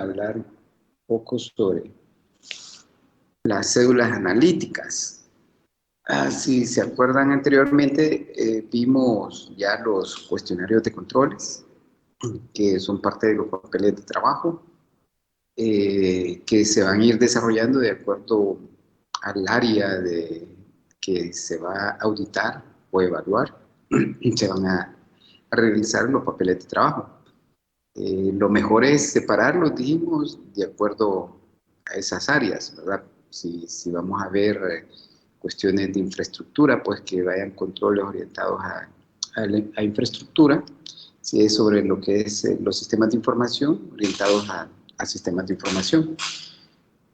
hablar un poco sobre las cédulas analíticas. Si se acuerdan anteriormente, vimos ya los cuestionarios de controles, que son parte de los papeles de trabajo, que se van a ir desarrollando de acuerdo al área que se va a auditar o evaluar. Se van a realizar los papeles de trabajo. Lo mejor es separarlos, dijimos, de acuerdo a esas áreas, ¿verdad? Si vamos a ver cuestiones de infraestructura, pues que vayan controles orientados a infraestructura. Si es sobre lo que es los sistemas de información, orientados a sistemas de información.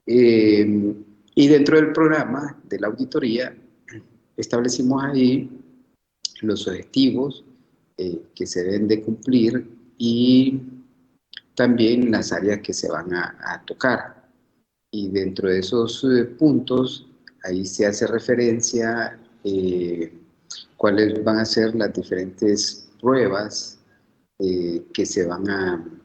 Y dentro del programa de la auditoría, establecimos ahí los objetivos que se deben de cumplir y también las áreas que se van a tocar. Y dentro de esos puntos, ahí se hace referencia cuáles van a ser las diferentes pruebas que se van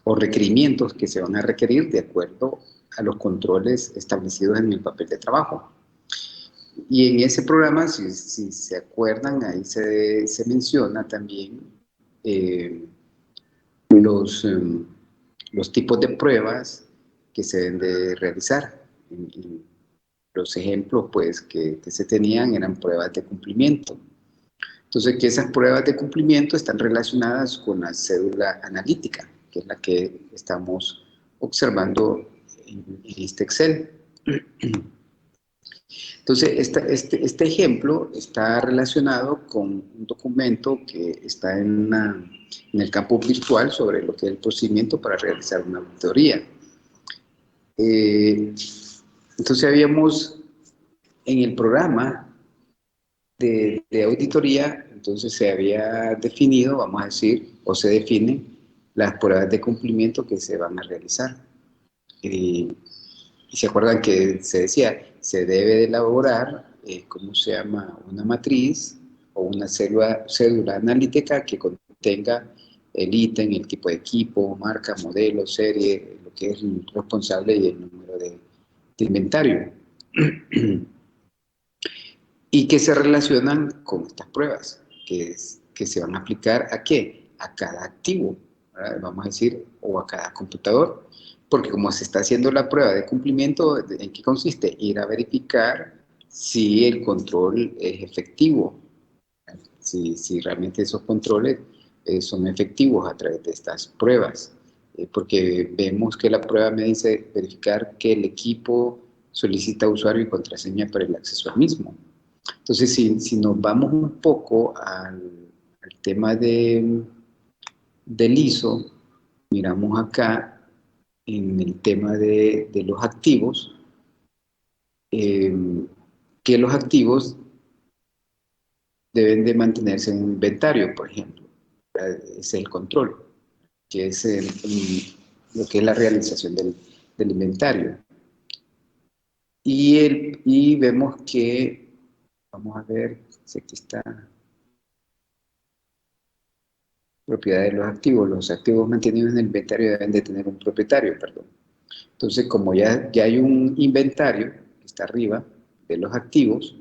o requerimientos que se van a requerir de acuerdo a los controles establecidos en el papel de trabajo. Y en ese programa, si se acuerdan, ahí se menciona también los tipos de pruebas que se deben de realizar. Y los ejemplos pues, que se tenían eran pruebas de cumplimiento. Entonces, que esas pruebas de cumplimiento están relacionadas con la cédula analítica, que es la que estamos observando en este Excel. Entonces, este ejemplo está relacionado con un documento que está en el campo virtual sobre lo que es el procedimiento para realizar una auditoría. Entonces, habíamos en el programa de auditoría, entonces se había definido, vamos a decir, o se definen las pruebas de cumplimiento que se van a realizar. Y se acuerdan que se decía, se debe de elaborar, ¿cómo se llama? Una matriz o una cédula analítica que contenga el ítem, el tipo de equipo, marca, modelo, serie, lo que es el responsable y el número de inventario. Y que se relacionan con estas pruebas, que se van a aplicar ¿a qué? A cada activo, ¿verdad? Vamos a decir, o a cada computador, porque como se está haciendo la prueba de cumplimiento, ¿en qué consiste? Ir a verificar si el control es efectivo, si realmente esos controles son efectivos a través de estas pruebas, porque vemos que la prueba me dice verificar que el equipo solicita usuario y contraseña para el acceso al mismo. Entonces, si nos vamos un poco al tema del ISO, miramos acá en el tema de los activos, que los activos deben de mantenerse en un inventario, por ejemplo. Ese es el control, que es lo que es la realización del inventario. Y vemos que, vamos a ver, si aquí está, propiedad de los activos mantenidos en el inventario deben de tener un propietario, perdón. Entonces, como ya hay un inventario que está arriba de los activos,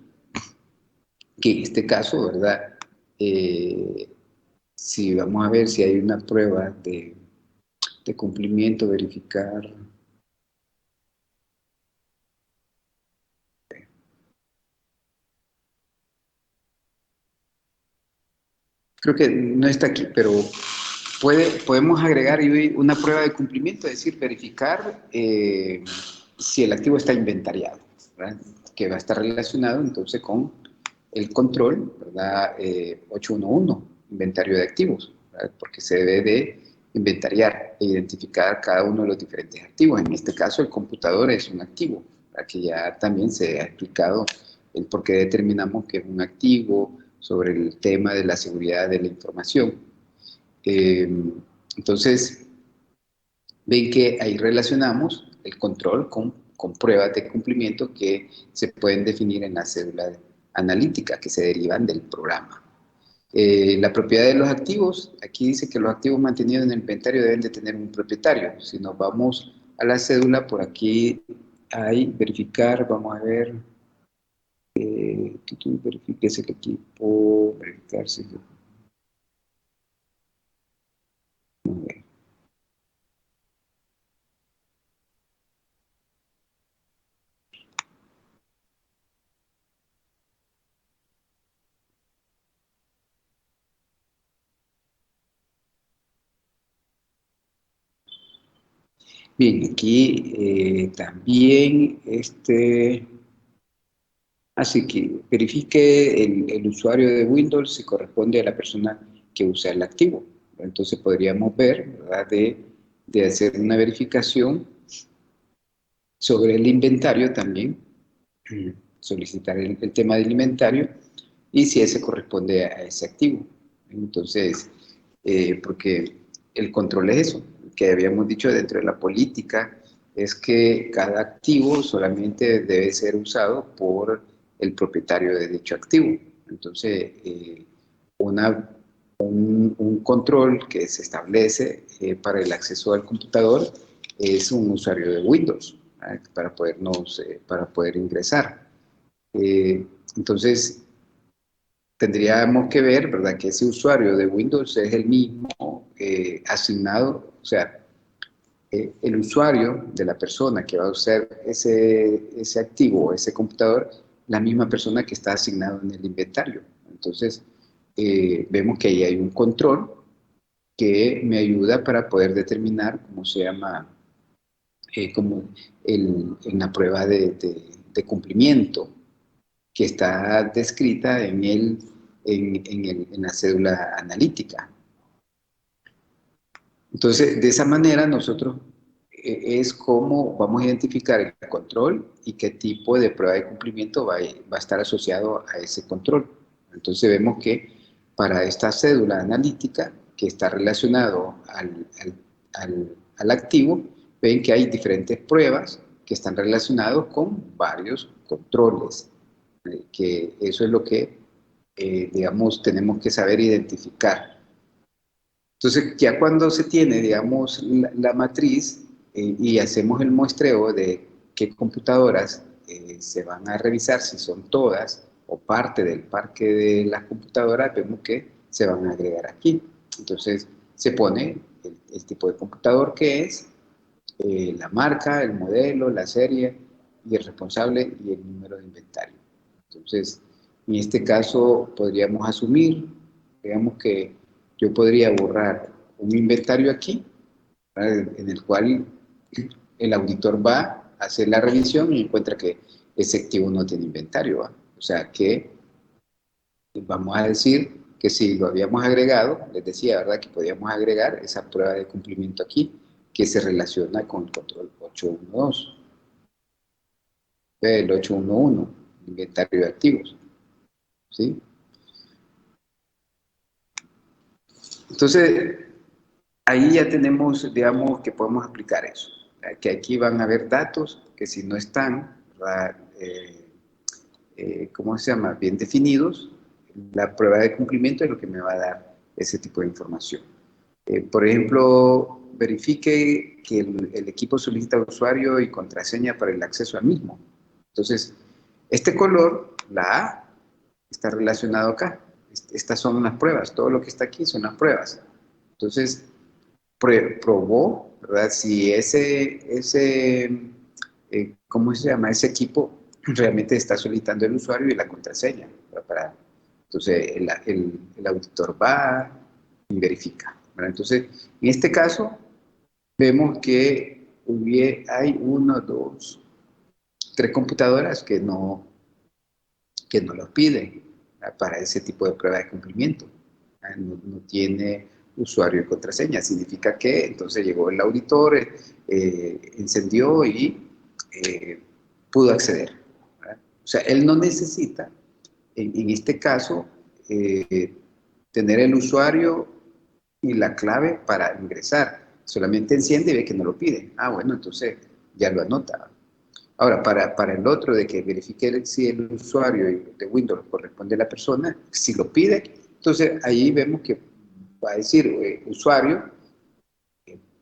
que en este caso, ¿verdad? Si vamos a ver si hay una prueba de cumplimiento, verificar. Creo que no está aquí, pero podemos agregar una prueba de cumplimiento, es decir, verificar si el activo está inventariado, ¿verdad? Que va a estar relacionado entonces con el control, ¿verdad? 811, inventario de activos, ¿verdad? Porque se debe de inventariar e identificar cada uno de los diferentes activos. En este caso, el computador es un activo, ¿verdad? Que ya también se ha explicado el por qué determinamos que es un activo, sobre el tema de la seguridad de la información. Entonces, ven que ahí relacionamos el control con pruebas de cumplimiento que se pueden definir en la cédula analítica que se derivan del programa. La propiedad de los activos, aquí dice que los activos mantenidos en el inventario deben de tener un propietario. Si nos vamos a la cédula, por aquí hay verificar, vamos a ver, verifique el equipo, verificar si... Bien, aquí también, así que verifique el usuario de Windows si corresponde a la persona que usa el activo. Entonces podríamos ver, ¿verdad?, de hacer una verificación sobre el inventario también, solicitar el tema del inventario y si ese corresponde a ese activo. Entonces, porque el control es eso, que habíamos dicho dentro de la política, es que cada activo solamente debe ser usado por el propietario de dicho activo. Entonces, un control que se establece para el acceso al computador es un usuario de Windows, ¿verdad?, para poder ingresar. Entonces, tendríamos que ver, ¿verdad?, que ese usuario de Windows es el mismo asignado, o sea, el usuario de la persona que va a usar ese activo o ese computador, la misma persona que está asignado en el inventario. Entonces, vemos que ahí hay un control que me ayuda para poder determinar cómo se llama, como en la prueba de cumplimiento que está descrita en la cédula analítica. Entonces, de esa manera nosotros es como vamos a identificar el control y qué tipo de prueba de cumplimiento va a estar asociado a ese control. Entonces vemos que para esta cédula analítica que está relacionado al activo, ven que hay diferentes pruebas que están relacionadas con varios controles, que eso es lo que, digamos, tenemos que saber identificar. Entonces, ya cuando se tiene, digamos, la matriz y hacemos el muestreo de qué computadoras se van a revisar, si son todas o parte del parque de las computadoras, vemos que se van a agregar aquí. Entonces, se pone el tipo de computador que es, la marca, el modelo, la serie y el responsable y el número de inventario. Entonces, en este caso podríamos asumir, digamos que yo podría borrar un inventario aquí, ¿verdad?, en el cual el auditor va a hacer la revisión y encuentra que ese activo no tiene inventario, ¿va? O sea que vamos a decir que si lo habíamos agregado, les decía, ¿verdad?, que podíamos agregar esa prueba de cumplimiento aquí, que se relaciona con el control 812, el 811, inventario de activos, ¿sí? Entonces, ahí ya tenemos, digamos, que podemos aplicar eso, que aquí van a haber datos que si no están, ¿verdad?, ¿cómo se llama?, bien definidos, la prueba de cumplimiento es lo que me va a dar ese tipo de información. Por ejemplo, verifique que el equipo solicita usuario y contraseña para el acceso al mismo. Entonces, este color, la A, está relacionado acá. Estas son las pruebas, todo lo que está aquí son las pruebas. Entonces, probó, ¿verdad?, si ¿cómo se llama?, ese equipo realmente está solicitando el usuario y la contraseña. Entonces, el auditor va y verifica, ¿verdad? Entonces, en este caso, vemos que hay uno, dos, tres computadoras que no los piden, ¿verdad?, para ese tipo de prueba de cumplimiento. No tiene usuario y contraseña. Significa que entonces llegó el auditor, encendió y pudo acceder, ¿verdad? O sea, él no necesita, en este caso, tener el usuario y la clave para ingresar. Solamente enciende y ve que no lo pide. Ah, bueno, entonces ya lo anota. Ahora, para el otro de que verifique si el usuario de Windows corresponde a la persona, si lo pide, Entonces, ahí vemos que va a decir usuario,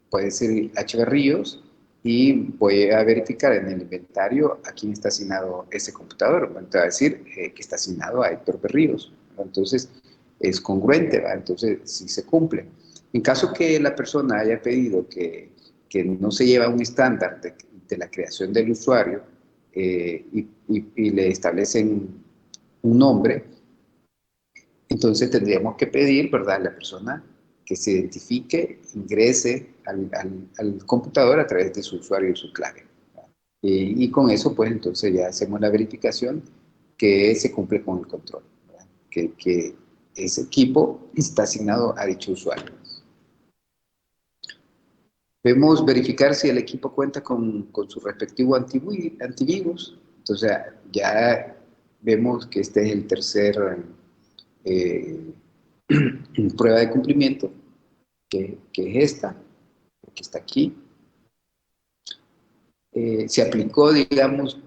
puede ser H. Ríos, y voy a verificar en el inventario a quién está asignado ese computador. Entonces, va a decir que está asignado a Héctor Berríos. Entonces, es congruente, ¿va? Entonces, sí se cumple. En caso que la persona haya pedido que no se lleva un estándar de la creación del usuario y le establecen un nombre, entonces tendríamos que pedir, ¿verdad?, a la persona que se identifique, ingrese al computador a través de su usuario y su clave. Y con eso, pues entonces ya hacemos la verificación que se cumple con el control, ¿verdad? Que ese equipo está asignado a dicho usuario. Debemos verificar si el equipo cuenta con su respectivo antivirus. Entonces ya vemos que este es el tercer eh, prueba de cumplimiento, que es esta, que está aquí. Se aplicó, digamos,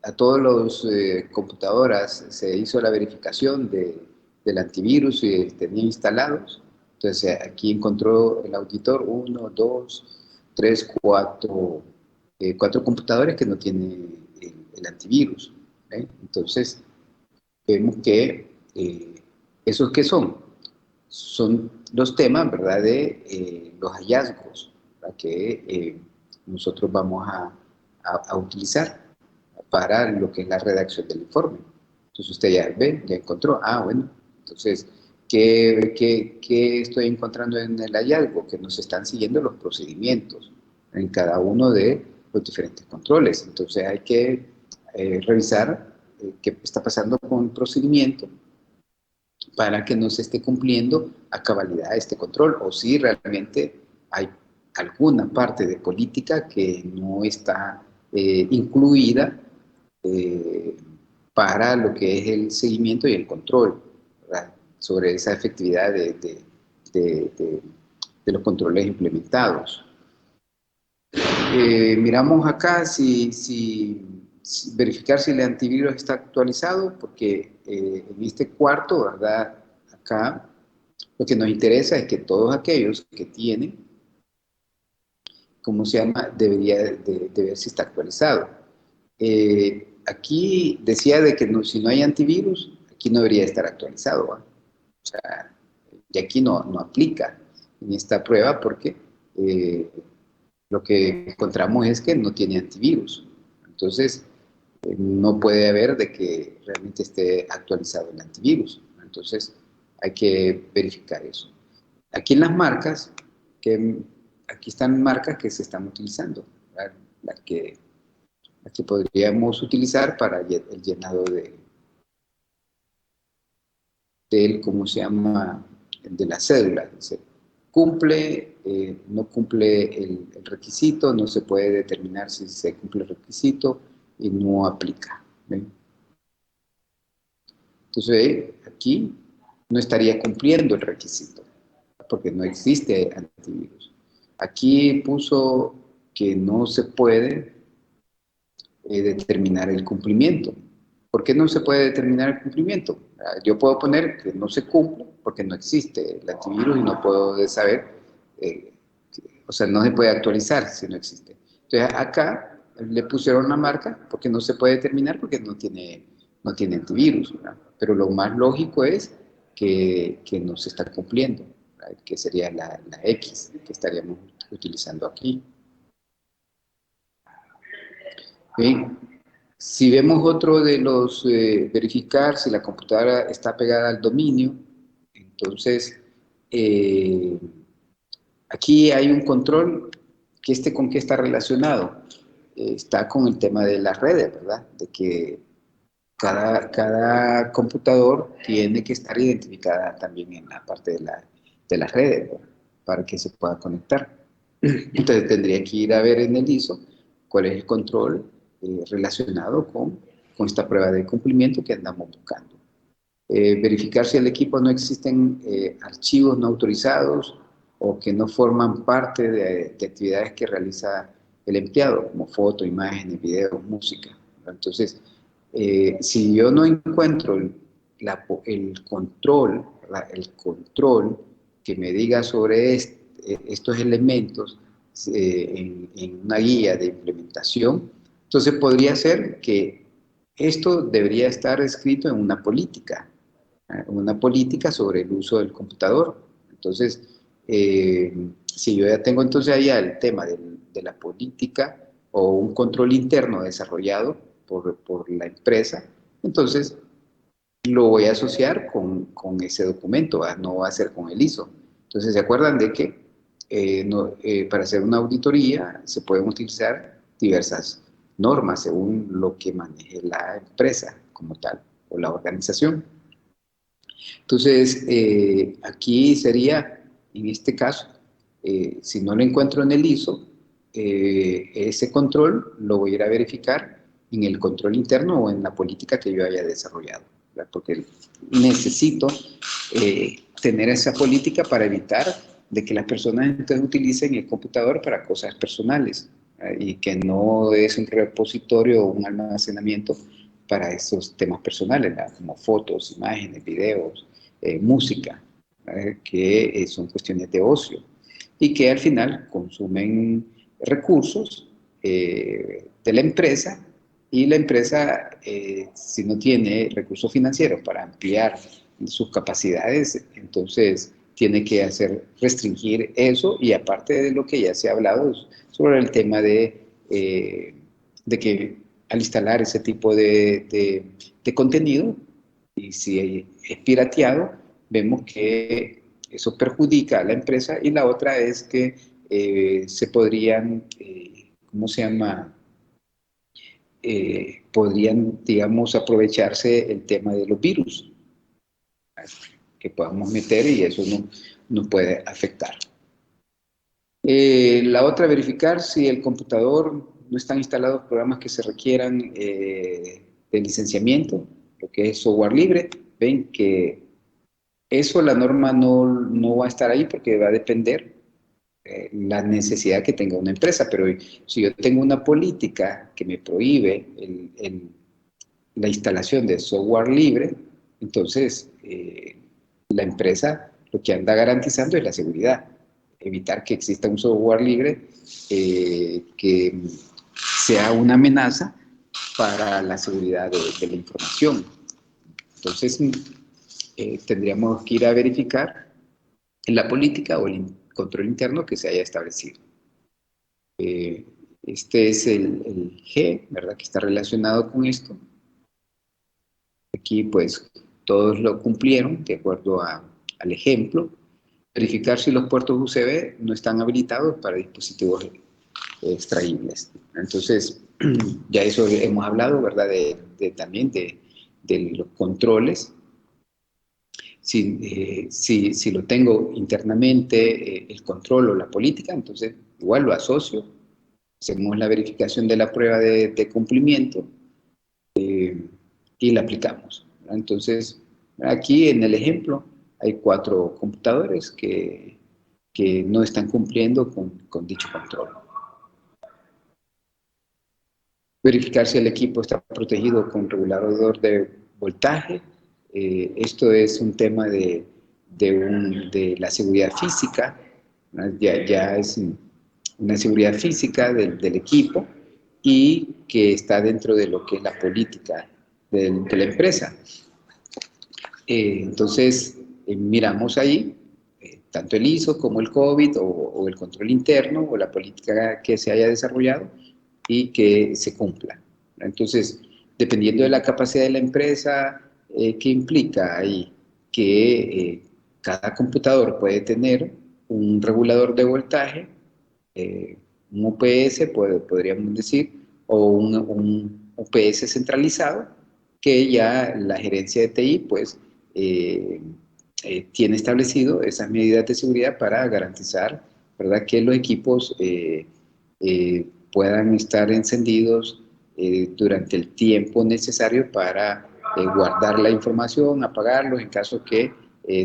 a todas las computadoras, se hizo la verificación del antivirus y tenía instalados. Entonces aquí encontró el auditor 1, 2, 3, 4, 4 computadores que no tienen el antivirus. ¿Eh? Entonces vemos que esos que son los temas, ¿verdad?, de los hallazgos, ¿verdad?, que nosotros vamos a utilizar para lo que es la redacción del informe. Entonces usted ya ve, ya encontró, bueno, entonces, ¿qué estoy encontrando en el hallazgo? Que nos están siguiendo los procedimientos en cada uno de los diferentes controles. Entonces hay que revisar qué está pasando con el procedimiento para que no se esté cumpliendo a cabalidad este control, o si realmente hay alguna parte de política que no está incluida eh, para lo que es el seguimiento y el control, ¿verdad?, sobre esa efectividad de, de, de los controles implementados. Miramos acá verificar si el antivirus está actualizado, porque en este cuarto, ¿verdad?, acá lo que nos interesa es que todos aquellos que tienen, ¿cómo se llama?, debería de ver si está actualizado. Aquí decía de que si no hay antivirus, aquí no debería estar actualizado, ¿va? O sea, y aquí no aplica en esta prueba porque lo que encontramos es que no tiene antivirus. Entonces, no puede haber de que realmente esté actualizado el antivirus. Entonces, hay que verificar eso. Aquí en las marcas, aquí están marcas que se están utilizando, ¿verdad?, las que podríamos utilizar para el llenado ¿cómo se llama?, de la cédula. Dice, cumple, no cumple el requisito, no se puede determinar si se cumple el requisito y no aplica. ¿Ven? Entonces, aquí no estaría cumpliendo el requisito, porque no existe antivirus. Aquí puso que no se puede determinar el cumplimiento. ¿Por qué no se puede determinar el cumplimiento? Yo puedo poner que no se cumple porque no existe el antivirus y no puedo saber, o sea, no se puede actualizar si no existe. Entonces acá le pusieron una marca porque no se puede determinar porque no tiene antivirus, ¿verdad? Pero lo más lógico es que no se está cumpliendo, ¿verdad?, que sería la X que estaríamos utilizando aquí. Bien. Si vemos otro de los, verificar si la computadora está pegada al dominio, entonces aquí hay un control que con qué está relacionado. Está con el tema de las redes, ¿verdad? De que cada computador tiene que estar identificada también en la parte de las redes, ¿verdad?, para que se pueda conectar. Entonces tendría que ir a ver en el ISO cuál es el control relacionado con esta prueba de cumplimiento que andamos buscando. Verificar si en el equipo no existen archivos no autorizados o que no forman parte de actividades que realiza el empleado, como fotos, imágenes, videos, música. Entonces, si yo no encuentro el control, ¿verdad? El control que me diga sobre estos elementos en una guía de implementación. Entonces podría ser que esto debería estar escrito en una política sobre el uso del computador. Entonces, si yo ya tengo entonces allá el tema de la política o un control interno desarrollado por la empresa, entonces lo voy a asociar con ese documento, ¿verdad? No va a ser con el ISO. Entonces, ¿se acuerdan de que para hacer una auditoría se pueden utilizar diversas normas según lo que maneje la empresa como tal o la organización? Entonces, aquí sería, en este caso, si no lo encuentro en el ISO, ese control lo voy a ir a verificar en el control interno o en la política que yo haya desarrollado, ¿verdad? Porque necesito tener esa política para evitar de que las personas entonces utilicen el computador para cosas personales, y que no es un repositorio o un almacenamiento para esos temas personales, ¿verdad? Como fotos, imágenes, videos, música, que son cuestiones de ocio y que al final consumen recursos de la empresa, y la empresa, si no tiene recursos financieros para ampliar sus capacidades, entonces tiene que restringir eso, y aparte de lo que ya se ha hablado sobre el tema de que al instalar ese tipo de contenido, y si es pirateado, vemos que eso perjudica a la empresa, y la otra es que se podrían, ¿cómo se llama? Podrían, digamos, aprovecharse el tema de los virus que podamos meter, y eso nos puede afectar. La otra, verificar si el computador no están instalados programas que se requieran de licenciamiento, lo que es software libre. Ven que eso, la norma no va a estar ahí porque va a depender la necesidad que tenga una empresa, pero si yo tengo una política que me prohíbe la instalación de software libre, entonces la empresa lo que anda garantizando es la seguridad, evitar que exista un software libre que sea una amenaza para la seguridad de la información. Entonces, tendríamos que ir a verificar la política o el control interno que se haya establecido. Este es el G, ¿verdad?, que está relacionado con esto. Aquí, pues, todos lo cumplieron de acuerdo al ejemplo. Verificar si los puertos USB no están habilitados para dispositivos extraíbles. Entonces, ya eso hemos hablado, ¿verdad?, también de los controles. Si lo tengo internamente, el control o la política, entonces igual lo asocio, hacemos la verificación de la prueba de cumplimiento y la aplicamos, ¿verdad? Entonces, aquí en el ejemplo hay 4 computadores que no están cumpliendo con dicho control. Verificar si el equipo está protegido con regulador de voltaje. Esto es un tema de la seguridad física, ¿no? Ya es una seguridad física del equipo, y que está dentro de lo que es la política de la empresa. Entonces, miramos ahí tanto el ISO como el COVID o el control interno o la política que se haya desarrollado y que se cumpla. Entonces, dependiendo de la capacidad de la empresa, ¿qué implica ahí? Que cada computador puede tener un regulador de voltaje, un UPS, podríamos decir, o un UPS centralizado, que ya la gerencia de TI, pues, tiene establecido esas medidas de seguridad para garantizar, ¿verdad?, que los equipos puedan estar encendidos durante el tiempo necesario para guardar la información, apagarlos en caso que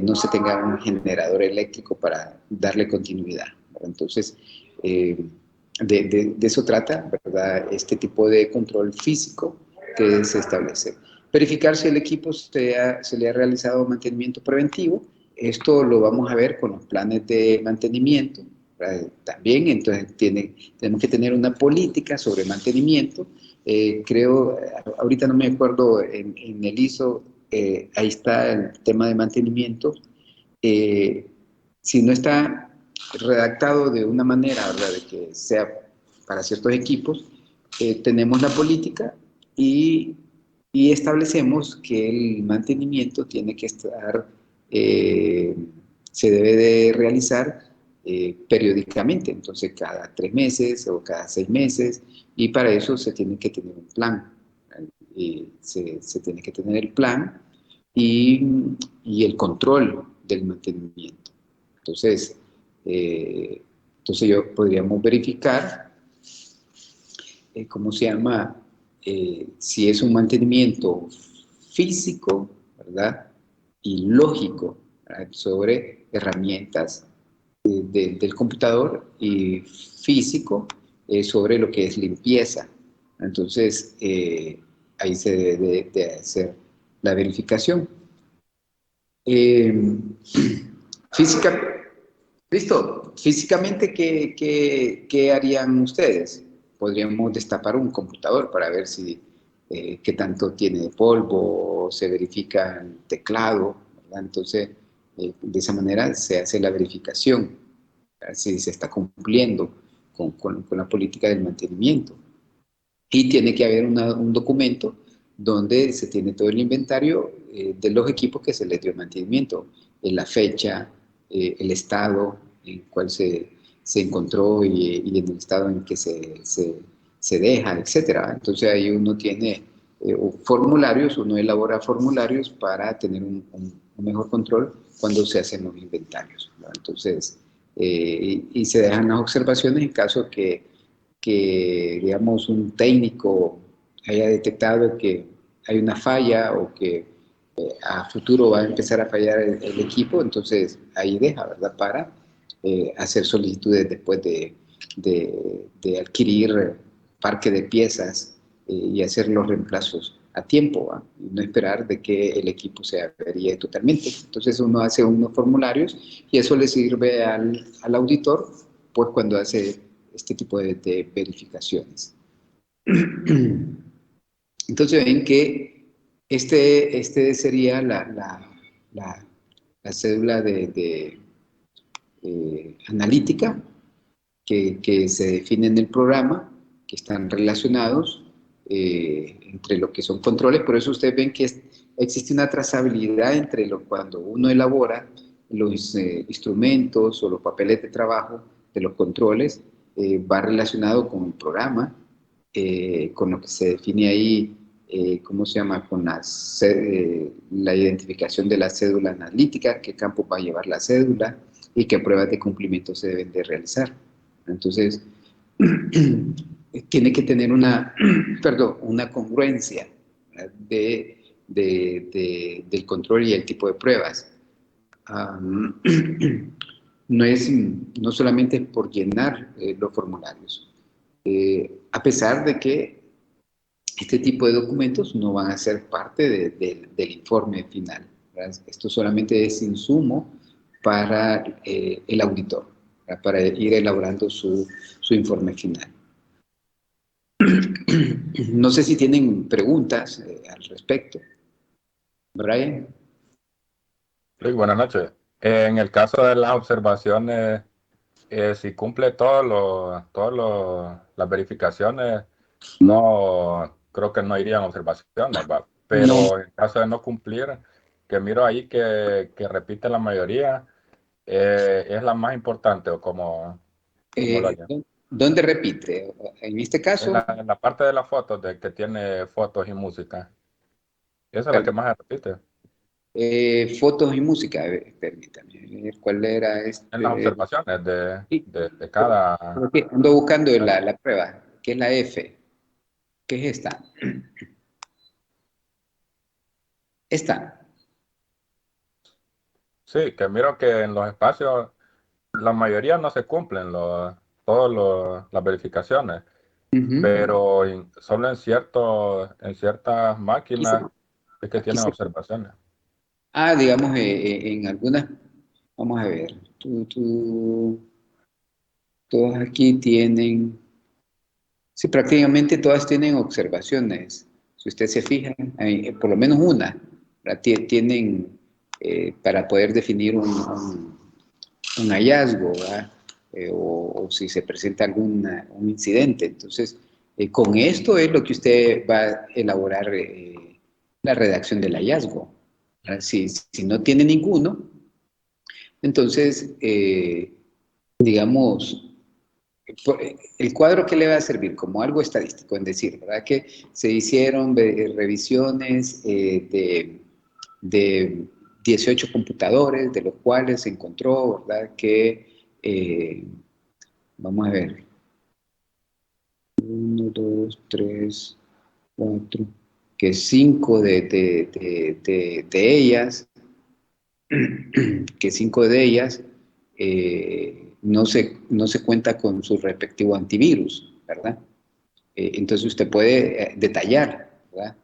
no se tenga un generador eléctrico para darle continuidad, ¿verdad? Entonces, de eso trata, ¿verdad?, este tipo de control físico que se establece. Verificar si el equipo se le ha realizado mantenimiento preventivo, esto lo vamos a ver con los planes de mantenimiento, ¿verdad? También, entonces tenemos que tener una política sobre mantenimiento. Creo, ahorita no me acuerdo, en el ISO, ahí está el tema de mantenimiento. Eh, si no está redactado de una manera, ¿verdad?, de que sea para ciertos equipos, tenemos la política y, y establecemos que el mantenimiento tiene que estar, eh, se debe de realizar periódicamente, entonces cada 3 meses o cada 6 meses, y para eso se tiene que tener un plan. Se tiene que tener el plan y, y el control del mantenimiento. Entonces, podríamos verificar, ¿cómo se llama? Si es un mantenimiento físico, ¿verdad? Y lógico, ¿verdad?, sobre herramientas del computador, y físico sobre lo que es limpieza. Entonces, ahí se debe de hacer la verificación. Eh, física, listo. Físicamente, ¿qué harían ustedes? Podríamos destapar un computador para ver si qué tanto tiene de polvo, se verifica el teclado, ¿verdad? Entonces, de esa manera se hace la verificación, ¿verdad?, si se está cumpliendo con la política del mantenimiento. Y tiene que haber un documento donde se tiene todo el inventario de los equipos que se les dio mantenimiento, la fecha, el estado en cual se encontró, y en el estado en que se deja, etcétera. Entonces ahí uno tiene formularios, uno elabora formularios para tener un mejor control cuando se hacen los inventarios, ¿no? Entonces, y se dejan las observaciones en caso digamos, un técnico haya detectado que hay una falla, o que a futuro va a empezar a fallar el equipo, entonces ahí deja, ¿verdad?, para hacer solicitudes después de adquirir parque de piezas, y hacer los reemplazos a tiempo, ¿va? Y no esperar de que el equipo se averíe totalmente. Entonces uno hace unos formularios y eso le sirve al auditor, pues, cuando hace este tipo de verificaciones. Entonces ven que este sería la cédula analítica que se define en el programa, que están relacionados entre lo que son controles. Por eso ustedes ven que existe una trazabilidad entre cuando uno elabora los instrumentos o los papeles de trabajo de los controles, va relacionado con el programa, con lo que se define ahí, ¿cómo se llama? Con la identificación de la cédula analítica, qué campo va a llevar la cédula y qué pruebas de cumplimiento se deben de realizar. Entonces, tiene que tener perdón, una congruencia del control y el tipo de pruebas. No solamente por llenar los formularios, a pesar de que este tipo de documentos no van a ser parte del informe final, ¿verdad? Esto solamente es insumo para el auditor, ¿verdad?, para ir elaborando su informe final. No sé si tienen preguntas al respecto. Brian. Sí, buenas noches. En el caso de las observaciones, si cumple las verificaciones, no creo que no irían observaciones, ¿va? No. Pero en caso de no cumplir, que miro ahí que repite la mayoría, es la más importante, o como lo haría. ¿Dónde repite? En este caso, En la parte de las fotos, de que tiene fotos y música, esa es la que perdón, más repite. fotos y música. A ver, permítame, ¿cuál era En las este? observaciones Sí, de cada... porque ando buscando la prueba, que es la F. ¿Qué es esta? Esta. Sí, que miro que en los espacios la mayoría no se cumplen las verificaciones, Ujú. pero solo en ciertas Aquí se, máquinas es que aquí tienen se. observaciones. Digamos, en algunas Vamos a ver. Todos aquí tienen, sí, prácticamente todas tienen observaciones. Si usted se fija, por lo menos una, ¿verdad? Tienen para poder definir un hallazgo, ¿verdad? O si se presenta un incidente. Entonces, con esto es lo que usted va a elaborar la redacción del hallazgo. ¿Verdad? Si no tiene ninguno, entonces, digamos, el cuadro que le va a servir como algo estadístico, en decir, ¿verdad? Que se hicieron revisiones de 18 computadores, de los cuales se encontró, ¿verdad? Que, vamos a ver, uno, dos, tres, cuatro, que 5 de ellas que 5 de ellas no se cuenta con su respectivo antivirus, ¿verdad? Entonces usted puede detallar, ¿verdad?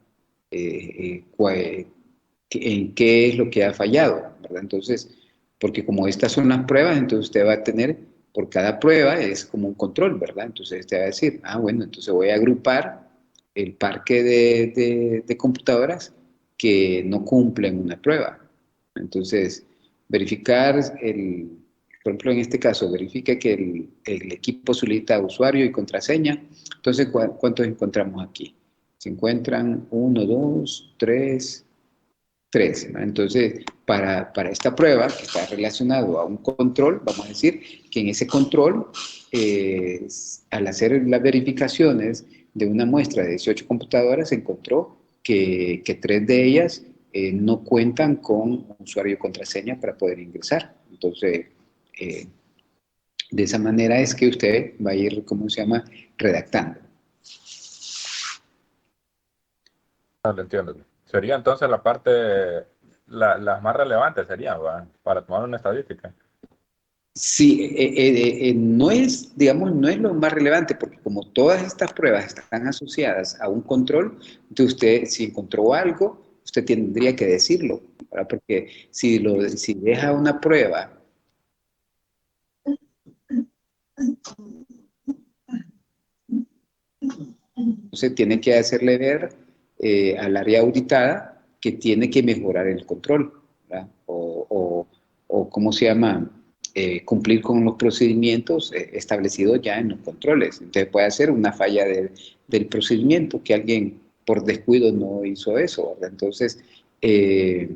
En qué es lo que ha fallado, ¿verdad? Entonces, porque como estas son las pruebas, entonces usted va a tener, por cada prueba es como un control, ¿verdad? Entonces usted va a decir, ah, bueno, entonces voy a agrupar el parque de computadoras que no cumplen una prueba. Entonces, verificar por ejemplo, en este caso, verifica que el equipo solicita usuario y contraseña. Entonces, ¿cuántos encontramos aquí? Se encuentran uno, dos, tres, tres, ¿no? Entonces, para esta prueba, que está relacionado a un control, vamos a decir que en ese control, al hacer las verificaciones de una muestra de 18 computadoras, se encontró que 3 de ellas no cuentan con usuario y contraseña para poder ingresar. Entonces, eh, de esa manera es que usted va a ir, ¿cómo se llama?, redactando. Ah, lo entiendo. Sería entonces la parte, las más relevantes serían, ¿va? Para tomar una estadística. Sí, no es, digamos, no es lo más relevante, porque como todas estas pruebas están asociadas a un control, entonces usted, si encontró algo, usted tendría que decirlo, ¿verdad? Porque si deja una prueba, usted tiene que hacerle ver al área auditada que tiene que mejorar el control, ¿verdad? O ¿cómo se llama? Cumplir con los procedimientos establecidos ya en los controles. Entonces puede ser una falla del procedimiento, que alguien por descuido no hizo eso, ¿verdad? Entonces, de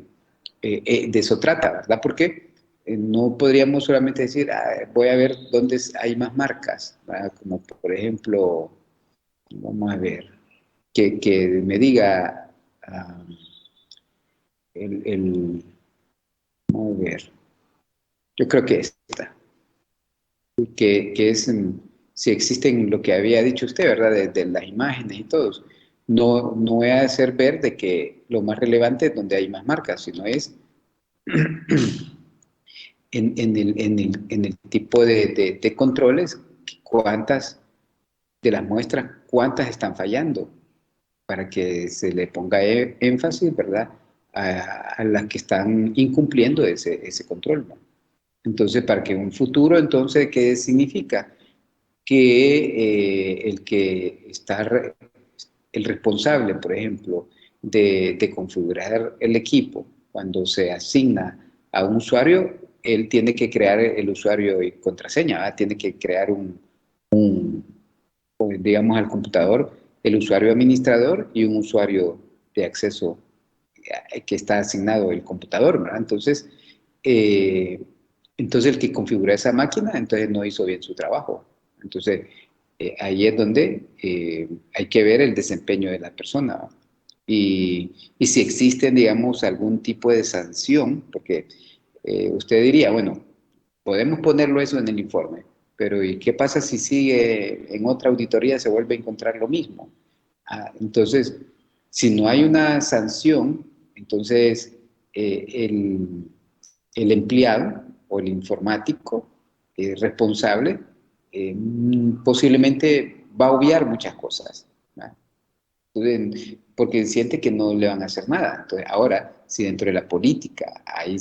eso trata, ¿verdad? Porque no podríamos solamente decir, ah, voy a ver dónde hay más marcas, ¿verdad? Como por ejemplo, vamos a ver, que me diga el, vamos a ver, yo creo que esta, que es, si existen lo que había dicho usted, ¿verdad? De las imágenes y todo. No voy a hacer ver de que lo más relevante es donde hay más marcas, sino es en el tipo de controles, cuántas de las muestras, cuántas están fallando, para que se le ponga énfasis, ¿verdad?, a las que están incumpliendo ese control, ¿no? Entonces, para que en un futuro, entonces, ¿qué significa? Que el que está, el responsable, por ejemplo, de configurar el equipo, cuando se asigna a un usuario, él tiene que crear el usuario y contraseña, ¿verdad? Tiene que crear digamos, al computador, el usuario administrador y un usuario de acceso que está asignado el computador, ¿verdad? Eh, entonces el que configura esa máquina, entonces no hizo bien su trabajo. Entonces, ahí es donde hay que ver el desempeño de la persona, ¿verdad? Y si existe, digamos, algún tipo de sanción, porque usted diría, bueno, podemos ponerlo eso en el informe, pero ¿y qué pasa si sigue en otra auditoría se vuelve a encontrar lo mismo? Entonces, si no hay una sanción, entonces el empleado o el informático responsable posiblemente va a obviar muchas cosas, ¿verdad? Entonces, porque siente que no le van a hacer nada. Entonces, ahora, si dentro de la política hay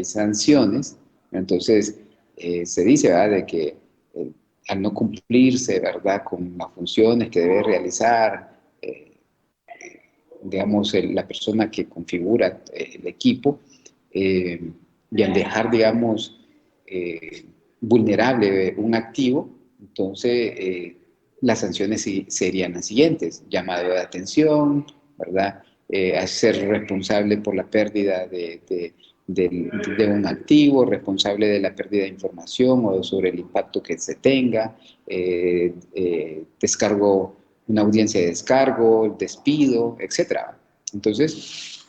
sanciones, Entonces, se dice, ¿verdad?, de que al no cumplirse, ¿verdad?, con las funciones que debe realizar, digamos, la persona que configura el equipo, y al dejar, digamos, vulnerable un activo, entonces las sanciones serían las siguientes: llamado de atención, ¿verdad? Ser responsable por la pérdida de un activo, responsable de la pérdida de información o sobre el impacto que se tenga, descargo, una audiencia de descargo, despido, etcétera. Entonces,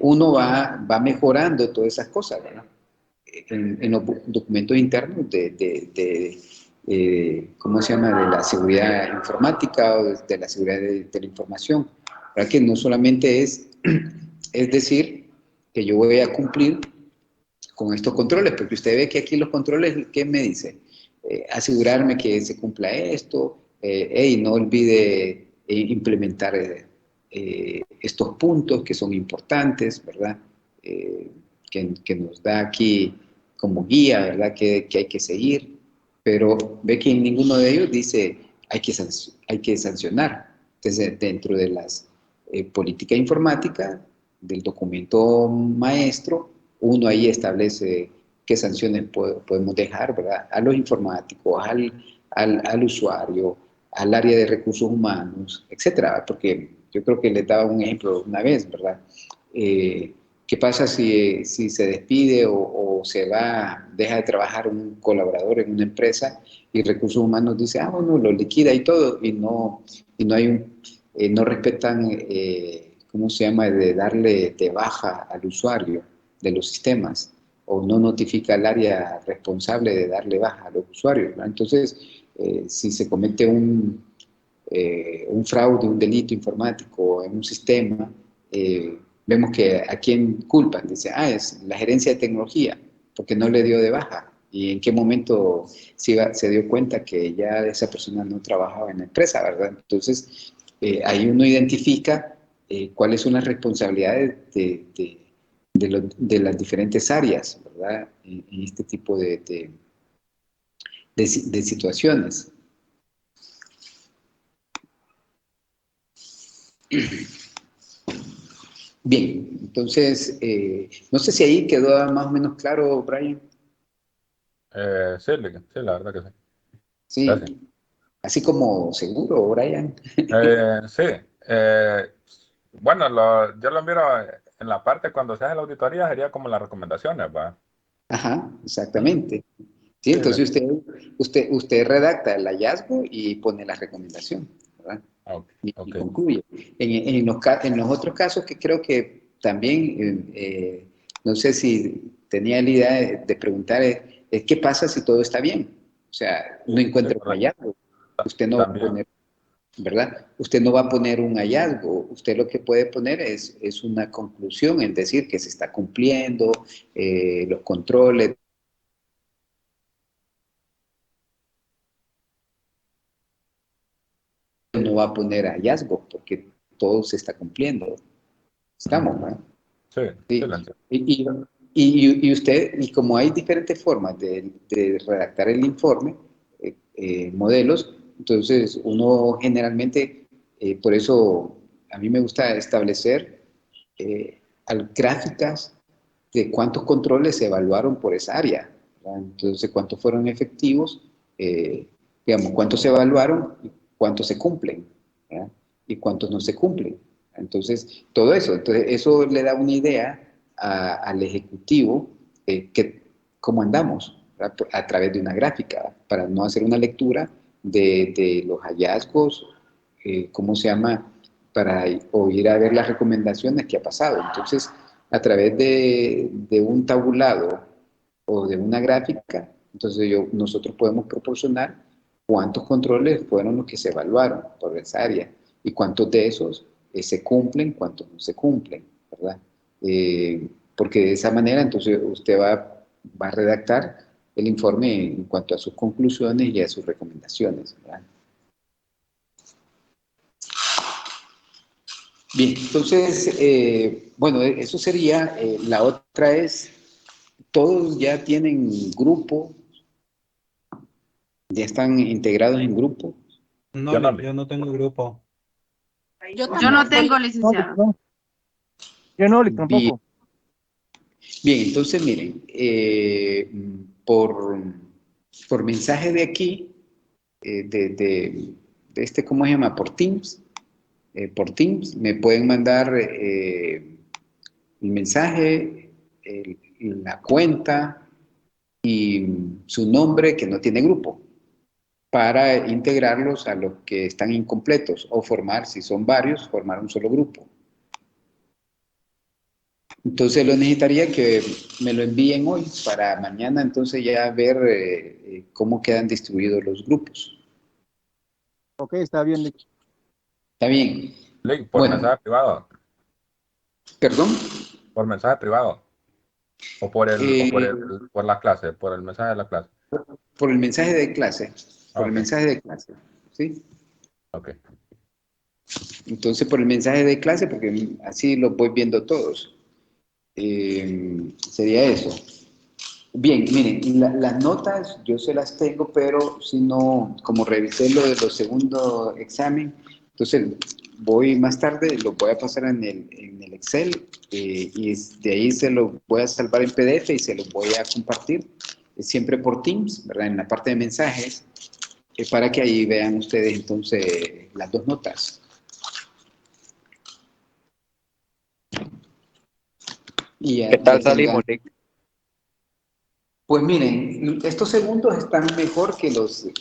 uno va mejorando todas esas cosas, ¿verdad? En los documentos internos ¿cómo se llama?, de la seguridad informática o de la seguridad de la información. ¿Verdad? Que no solamente es decir que yo voy a cumplir con estos controles, porque usted ve que aquí los controles, ¿qué me dice? Asegurarme que se cumpla esto, no olvide implementar estos puntos que son importantes, ¿verdad? Que nos da aquí como guía, ¿verdad? Que hay que seguir, pero ve que en ninguno de ellos dice hay que sancionar. Entonces, dentro de las política informática, del documento maestro, uno ahí establece qué sanciones podemos dejar, ¿verdad?, a los informáticos, al usuario, al área de recursos humanos, etcétera. Porque yo creo que les daba un ejemplo una vez, ¿verdad? ¿Qué pasa si se despide o se va, deja de trabajar un colaborador en una empresa y recursos humanos dice, bueno, lo liquida y todo, y no hay no respetan, ¿cómo se llama?, de darle de baja al usuario de los sistemas, o no notifica al área responsable de darle baja a los usuarios, ¿no? Entonces, si se comete un fraude, un delito informático en un sistema, vemos que a quién culpan. Dice, es la gerencia de tecnología, porque no le dio de baja. ¿Y en qué momento se dio cuenta que ya esa persona no trabajaba en la empresa, verdad? Entonces, ahí uno identifica cuáles son las responsabilidades de las diferentes áreas, ¿verdad?, en este tipo de situaciones. Bien, entonces, no sé si ahí quedó más o menos claro, Brian. Sí, sí, la verdad que sí. Gracias. Sí, así como seguro, Brian. Sí, bueno, yo lo miro en la parte cuando se hace la auditoría, sería como las recomendaciones, ¿va? Ajá, Mm, exactamente. Sí, sí, entonces usted redacta el hallazgo y pone la recomendación, ¿verdad? ok, Y ok. concluye. En los otros casos que creo que también, no sé si tenía la idea de preguntar, ¿qué pasa si todo está bien? O sea, no Sí, encuentra un correcto. hallazgo. Usted no va a También. poner, ¿verdad? Usted no va a poner un hallazgo. Usted lo que puede poner es una conclusión, es decir, que se está cumpliendo los controles. No va a poner hallazgo porque todo se está cumpliendo. Ujú. Estamos, ¿no? Sí, sí, Sí. lo entiendo. Y usted, y como hay diferentes formas de redactar el informe, modelos, entonces uno generalmente, por eso a mí me gusta establecer gráficas de cuántos controles se evaluaron por esa área, ¿verdad? Entonces, cuántos fueron efectivos, digamos, cuántos se evaluaron y cuántos se cumplen, ¿verdad? Y cuántos no se cumplen. Entonces, todo eso. Entonces, eso le da una idea al ejecutivo cómo andamos, ¿verdad?, a través de una gráfica, para no hacer una lectura de los hallazgos, ¿cómo se llama?, para o ir a ver las recomendaciones que ha pasado. Entonces, a través de un tabulado o de una gráfica, entonces nosotros podemos proporcionar cuántos controles fueron los que se evaluaron por esa área y cuántos de esos se cumplen, cuántos no se cumplen, ¿verdad? Porque de esa manera entonces usted va a redactar el informe en cuanto a sus conclusiones y a sus recomendaciones, ¿verdad? Bien, entonces, bueno, eso sería. La otra es ¿Todos ya tienen grupo? ¿Ya están integrados en grupo? No, Yo no, yo no tengo grupo. Yo no tengo, licenciado. Yo no, Bien, tampoco. bien, entonces miren, por mensaje de aquí, de este, ¿cómo se llama? Por Teams, me pueden mandar el mensaje, la cuenta y su nombre que no tiene grupo, para integrarlos a los que están incompletos o formar, si son varios, formar un solo grupo. Entonces lo necesitaría que me lo envíen hoy para mañana, entonces ya ver cómo quedan distribuidos los grupos. Ok, está bien. ¿Está bien? link por Bueno, mensaje privado, perdón. por mensaje privado, o por la clase, por el mensaje de la clase. Por el mensaje de clase, por el Ok, mensaje de clase, ¿sí? ok. Entonces por el mensaje de clase, porque así los voy viendo todos. Sería eso. Bien, miren, las notas yo se las tengo, pero si no, como revisé lo de los segundo examen, entonces voy más tarde, lo voy a pasar en el Excel y de ahí se lo voy a salvar en PDF y se lo voy a compartir siempre por Teams, ¿verdad? En la parte de mensajes, para que ahí vean ustedes entonces las dos notas. Y ¿Qué ya, tal ya salimos, tengan. Nick? Pues miren, estos segundos están mejor que los del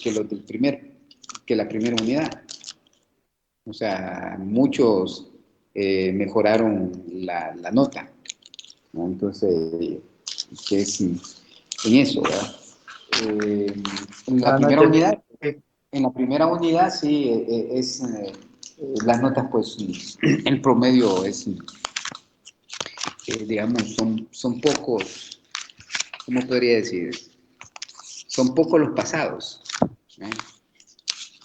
que la primera unidad. O sea, muchos mejoraron la nota, ¿no? Entonces, que es en eso, ¿verdad? En la Buenas primera noches. unidad, sí, las notas, pues, el promedio es, digamos, son pocos, ¿cómo podría decir? Son pocos los pasados, ¿no?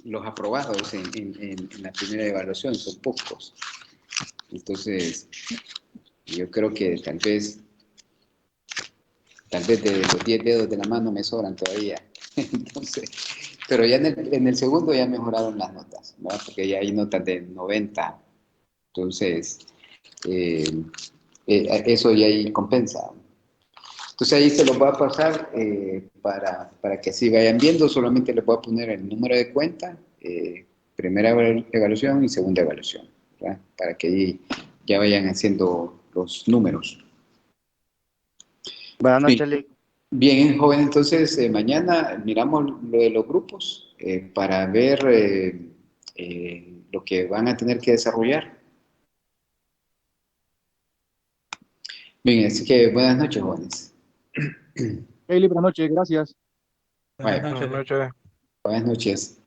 Los aprobados en la primera evaluación, son pocos. Entonces, yo creo que tal vez de los 10 dedos de la mano me sobran todavía. Entonces, pero ya en el segundo ya mejoraron las notas, ¿verdad? Porque ya hay notas de 90. Entonces, eh, eso ya ahí compensa. Entonces ahí se los voy a pasar para que así vayan viendo. Solamente les voy a poner el número de cuenta, primera evaluación y segunda evaluación, ¿verdad? Para que ahí ya vayan haciendo los números. Buenas Bien, noches, Lick. bien, joven, entonces mañana miramos lo de los grupos para ver lo que van a tener que desarrollar. Bien, así que buenas noches, jóvenes. Hey, buenas noches, gracias. Buenas Bye. noches. Buenas noches. Buenas noches.